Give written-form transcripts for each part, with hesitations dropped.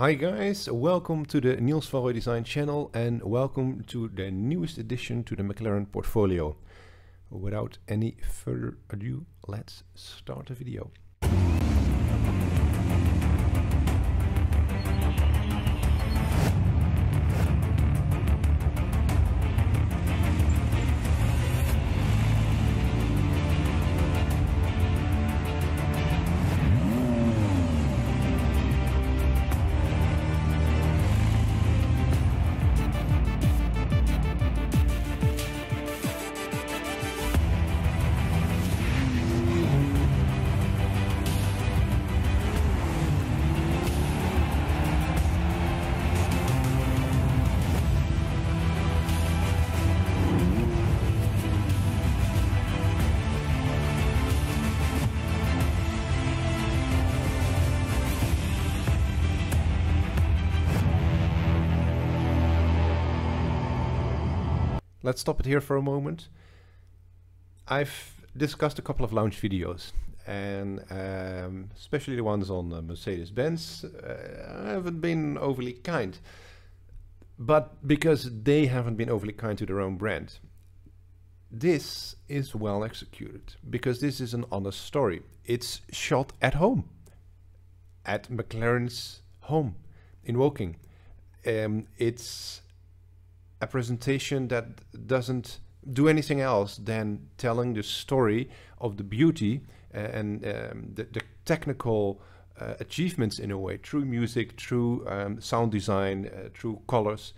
Hi guys, welcome to the Niels van Roij Design channel and welcome to the newest addition to the McLaren portfolio. Without any further ado, let's start the video. Let's stop it here for a moment. I've discussed a couple of launch videos and especially the ones on Mercedes-Benz haven't been overly kind, but because they haven't been overly kind to their own brand. This is well executed because this is an honest story. It's shot at home, at McLaren's home in Woking. It's a presentation that doesn't do anything else than telling the story of the beauty and the technical achievements in a way, through music, through sound design, through colors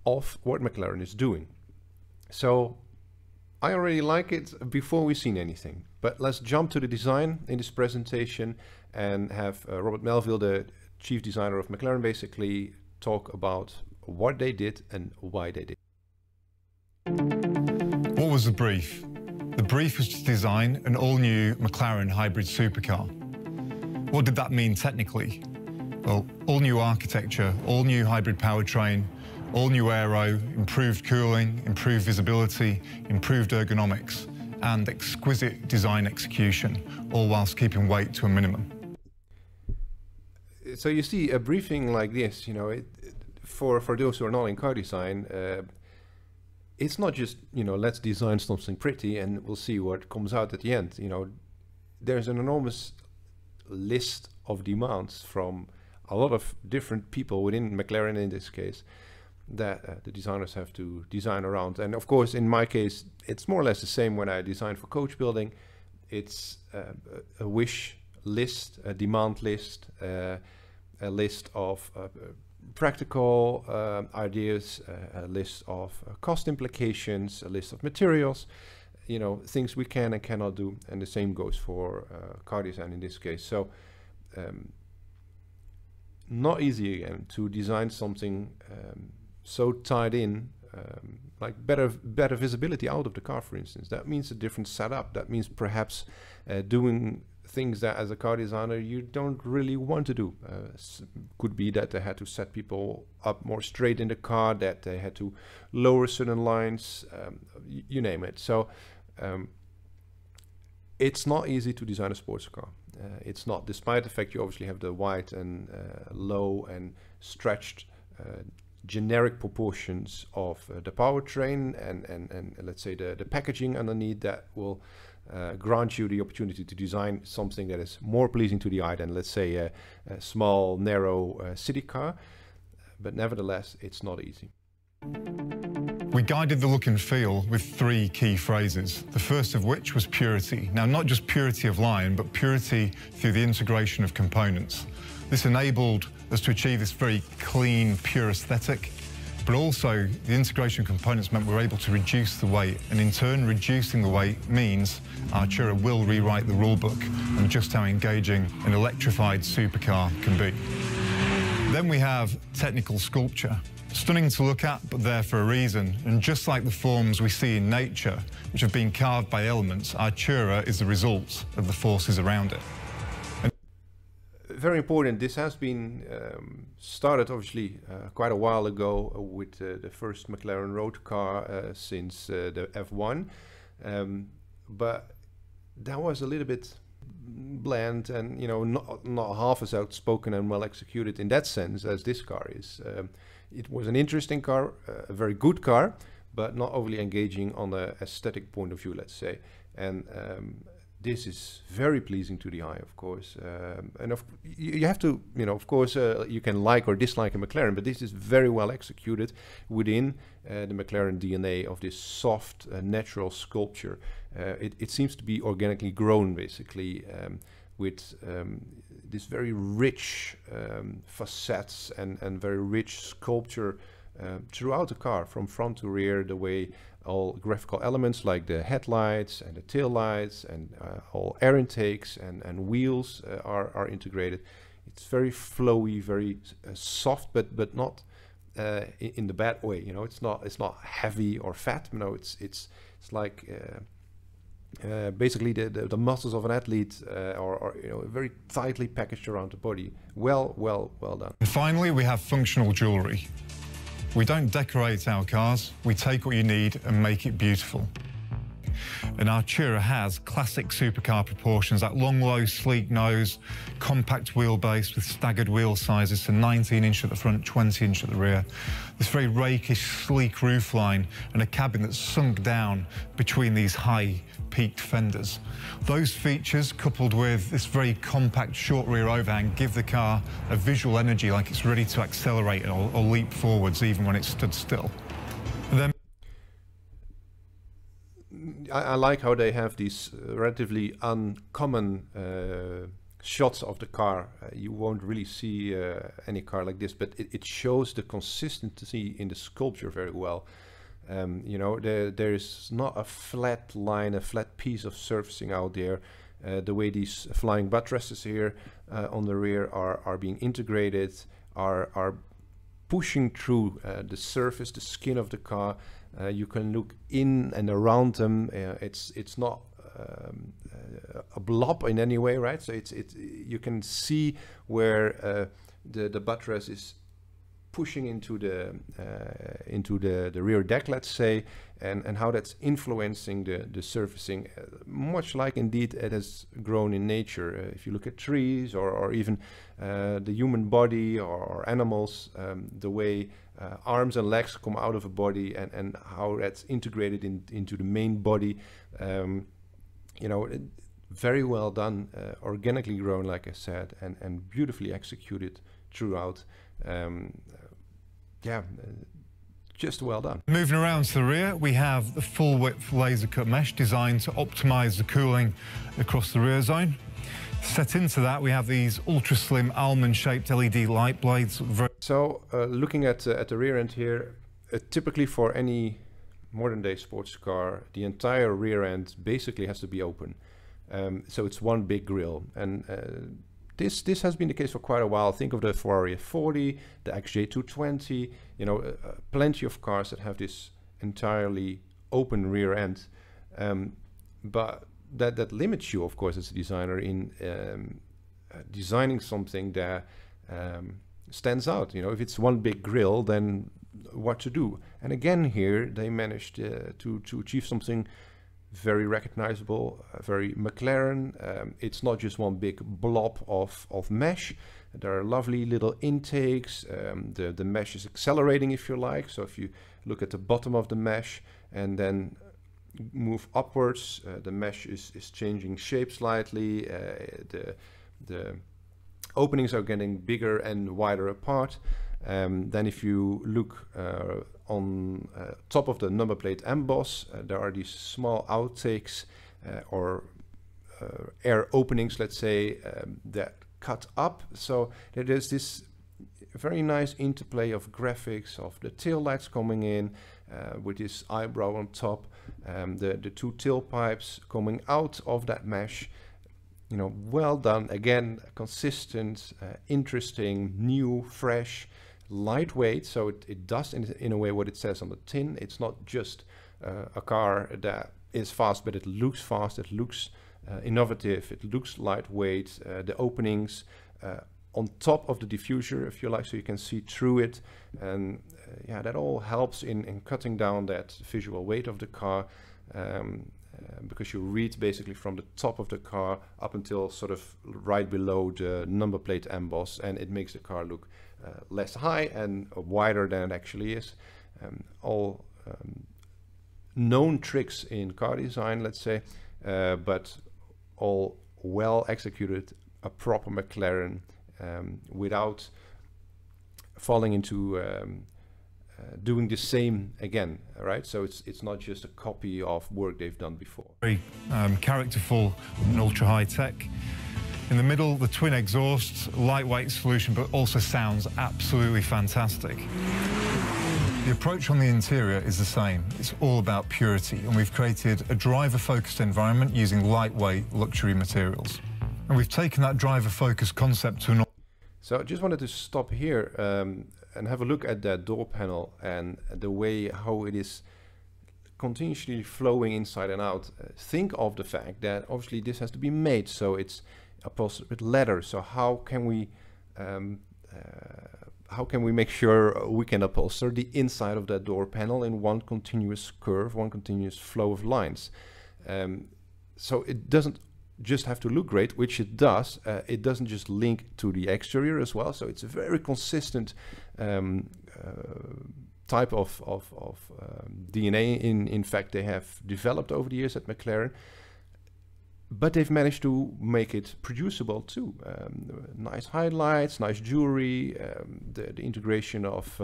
of what McLaren is doing. So I already like it before we've seen anything, but let's jump to the design in this presentation and have Robert Melville, the chief designer of McLaren, basically talk about what they did and why they did. What was the brief? The brief was to design an all-new McLaren hybrid supercar. What did that mean technically? Well, all-new architecture, all-new hybrid powertrain, all-new aero, improved cooling, improved visibility, improved ergonomics, and exquisite design execution, all whilst keeping weight to a minimum. So you see a briefing like this, you know, for those who are not in car design, it's not just, you know, let's design something pretty and we'll see what comes out at the end. You know, there's an enormous list of demands from a lot of different people within McLaren in this case that the designers have to design around. And of course, in my case, it's more or less the same when I design for coach building. It's a wish list, a demand list, a list of practical ideas, a list of cost implications, a list of materials, you know, things we can and cannot do, and the same goes for car design in this case. So not easy again to design something so tied in, like better visibility out of the car, for instance. That means a different setup. That means perhaps doing things that as a car designer you don't really want to do. Could be that they had to set people up more straight in the car, that they had to lower certain lines, you name it. So it's not easy to design a sports car. It's not, despite the fact you obviously have the wide and low and stretched generic proportions of the powertrain and let's say the packaging underneath that will grant you the opportunity to design something that is more pleasing to the eye than, let's say, a small, narrow city car. But nevertheless, it's not easy. We guided the look and feel with three key phrases, the first of which was purity. Now, not just purity of line, but purity through the integration of components. This enabled us to achieve this very clean, pure aesthetic, but also the integration of components meant we were able to reduce the weight, and in turn reducing the weight means Artura will rewrite the rulebook on just how engaging an electrified supercar can be. Then we have technical sculpture. Stunning to look at, but there for a reason, and just like the forms we see in nature, which have been carved by elements, Artura is the result of the forces around it. Very important, this has been started obviously quite a while ago with the first McLaren road car since the F1, but that was a little bit bland and, you know, not half as outspoken and well executed in that sense as this car is. It was an interesting car, a very good car, but not overly engaging on the aesthetic point of view, let's say. And this is very pleasing to the eye, of course. And you have to, you know, of course, you can like or dislike a McLaren, but this is very well executed within the McLaren DNA of this soft, natural sculpture. It seems to be organically grown, basically, with this very rich facets and very rich sculpture throughout the car, from front to rear, the way all graphical elements like the headlights and the tail lights and all air intakes and wheels are integrated. It's very flowy, very soft, but not in the bad way. You know, it's not heavy or fat. You know, it's like basically the muscles of an athlete, or you know, very tightly packaged around the body. Well done. And finally, we have functional jewellery. We don't decorate our cars, we take what you need and make it beautiful. And Artura has classic supercar proportions, that long, low, sleek nose, compact wheelbase with staggered wheel sizes, so 19-inch at the front, 20-inch at the rear. This very rakish, sleek roofline and a cabin that's sunk down between these high peaked fenders. Those features, coupled with this very compact short rear overhang, give the car a visual energy like it's ready to accelerate or leap forwards even when it's stood still. And then I like how they have these relatively uncommon shots of the car. You won't really see any car like this, but it shows the consistency in the sculpture very well. You know, there is not a flat line, a flat piece of surfacing out there. The way these flying buttresses here on the rear are being integrated, are pushing through the surface, the skin of the car. You can look in and around them. It's not a blob in any way, right? So you can see where the buttress is pushing into the rear deck, let's say, and how that's influencing the surfacing, much like indeed it has grown in nature. If you look at trees or even the human body or animals, the way arms and legs come out of a body and how that's integrated into the main body, you know, very well done, organically grown, like I said, and beautifully executed throughout. Yeah, just well done. Moving around to the rear, we have the full width laser cut mesh designed to optimise the cooling across the rear zone. Set into that, we have these ultra slim almond shaped LED light blades. So looking at the rear end here, typically for any modern day sports car, the entire rear end basically has to be open. So it's one big grille, and this has been the case for quite a while. Think of the Ferrari F40, the XJ220, you know, plenty of cars that have this entirely open rear end. But that limits you, of course, as a designer in designing something that stands out. You know, if it's one big grille, then what to do? And again, here they managed to achieve something very recognizable, very McLaren. It's not just one big blob of mesh. There are lovely little intakes. The mesh is accelerating, if you like. So if you look at the bottom of the mesh and then move upwards, the mesh is changing shape slightly. The openings are getting bigger and wider apart. Then if you look on top of the number plate emboss, there are these small outtakes or air openings, let's say, that cut up. So there's this very nice interplay of graphics of the tail lights coming in with this eyebrow on top, the two tailpipes coming out of that mesh. You know, well done. Again, consistent, interesting, new, fresh, lightweight. So it does in a way what it says on the tin. It's not just a car that is fast, but it looks fast, it looks innovative, it looks lightweight. The openings on top of the diffuser, if you like, so you can see through it, and yeah, that all helps in cutting down that visual weight of the car. because you read basically from the top of the car up until sort of right below the number plate emboss, and it makes the car look less high and wider than it actually is. All known tricks in car design, let's say, but all well executed, a proper McLaren, without falling into doing the same again, right? So it's not just a copy of work they've done before. Very characterful and ultra high tech. In the middle, the twin exhausts, lightweight solution, but also sounds absolutely fantastic. The approach on the interior is the same. It's all about purity, and we've created a driver-focused environment using lightweight luxury materials. And we've taken that driver-focused concept to an... So I just wanted to stop here and have a look at that door panel and the way how it is continuously flowing inside and out. Think of the fact that obviously this has to be made, so it's upholstered with leather. So how can we make sure we can upholster the inside of that door panel in one continuous curve, one continuous flow of lines? So it doesn't just have to look great, which it does. It doesn't just link to the exterior as well. So it's a very consistent type of DNA. In fact, they have developed over the years at McLaren. But they've managed to make it producible too. Nice highlights, nice jewelry, the integration of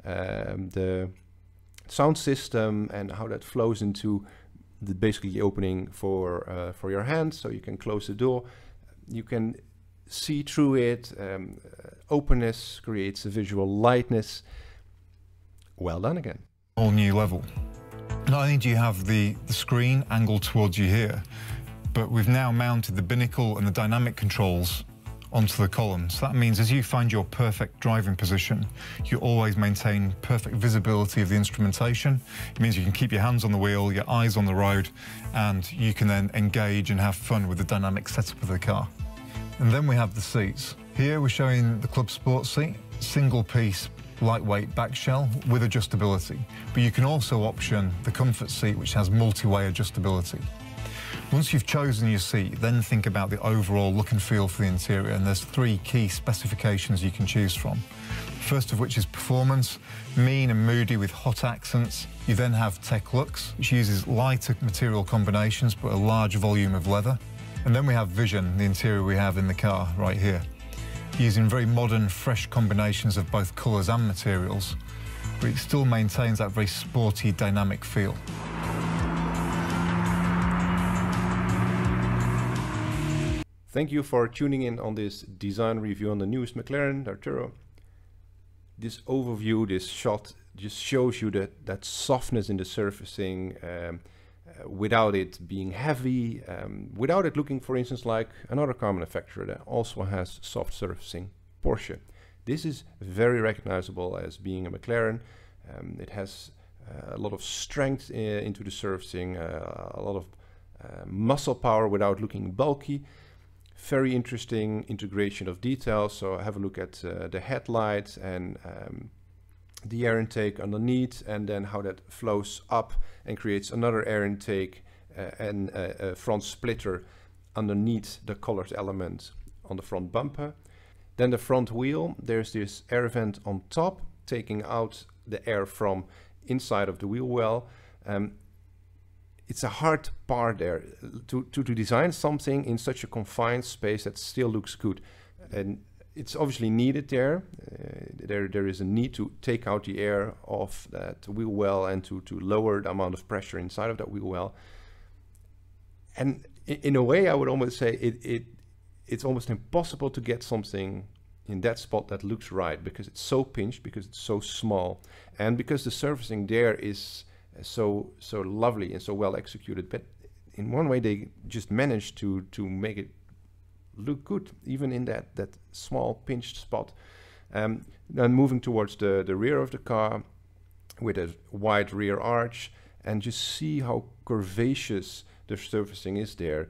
the sound system and how that flows into basically the opening for your hand, so you can close the door. You can see through it. Openness creates a visual lightness. Well done again. All new level. Not only do you have the screen angled towards you here, but we've now mounted the binnacle and the dynamic controls onto the column. So that means as you find your perfect driving position, you always maintain perfect visibility of the instrumentation. It means you can keep your hands on the wheel, your eyes on the road, and you can then engage and have fun with the dynamic setup of the car. And then we have the seats. Here we're showing the Club Sport seat, single piece, lightweight back shell with adjustability. But you can also option the comfort seat, which has multi-way adjustability. Once you've chosen your seat, then think about the overall look and feel for the interior, and there's 3 key specifications you can choose from. First of which is performance, mean and moody with hot accents. You then have Tech Lux, which uses lighter material combinations but a large volume of leather. And then we have Vision, the interior we have in the car right here, using very modern, fresh combinations of both colours and materials, but it still maintains that very sporty, dynamic feel. Thank you for tuning in on this design review on the newest McLaren Artura. This overview, this shot, just shows you that softness in the surfacing without it being heavy, without it looking, for instance, like another car manufacturer that also has soft surfacing, Porsche. This is very recognizable as being a McLaren. It has a lot of strength into the surfacing, a lot of muscle power without looking bulky. Very interesting integration of details. So have a look at the headlights and the air intake underneath, and then how that flows up and creates another air intake and a front splitter underneath the colored element on the front bumper. Then the front wheel, there's this air vent on top, taking out the air from inside of the wheel well. It's a hard part there to design something in such a confined space that still looks good, and it's obviously needed there. There is a need to take out the air of that wheel well and to lower the amount of pressure inside of that wheel well. And in a way, I would almost say it's almost impossible to get something in that spot that looks right, because it's so pinched, because it's so small, and because the surfacing there is so lovely and so well executed. But in one way, they just managed to make it look good, even in that small pinched spot. Then moving towards the rear of the car with a wide rear arch, and just see how curvaceous the surfacing is there.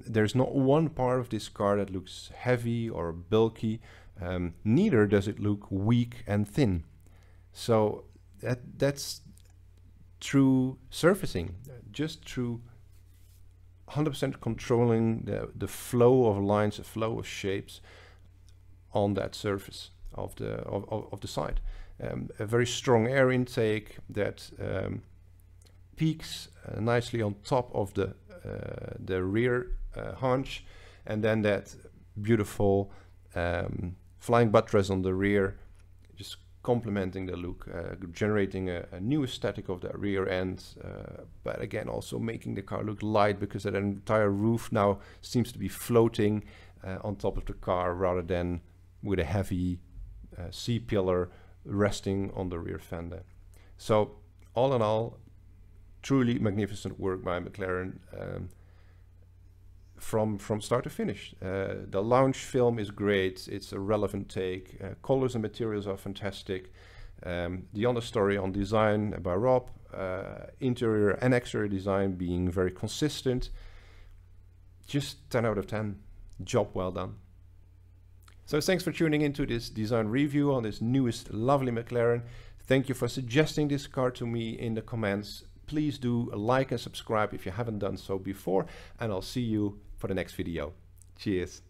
There's not one part of this car that looks heavy or bulky. Neither does it look weak and thin. So that's true surfacing, just through 100% controlling the flow of lines, the flow of shapes on that surface of the side. A very strong air intake that peaks nicely on top of the rear haunch, and then that beautiful flying buttress on the rear, just complementing the look, generating a new aesthetic of that rear end, but again also making the car look light, because that entire roof now seems to be floating on top of the car rather than with a heavy C-pillar resting on the rear fender. So all in all, truly magnificent work by McLaren from start to finish. The launch film is great. It's a relevant take. Colors and materials are fantastic. The understory on design by Rob, interior and exterior design being very consistent. Just 10 out of 10. Job well done. So thanks for tuning into this design review on this newest lovely McLaren. Thank you for suggesting this car to me in the comments. Please do like and subscribe if you haven't done so before, and I'll see you for the next video. Cheers.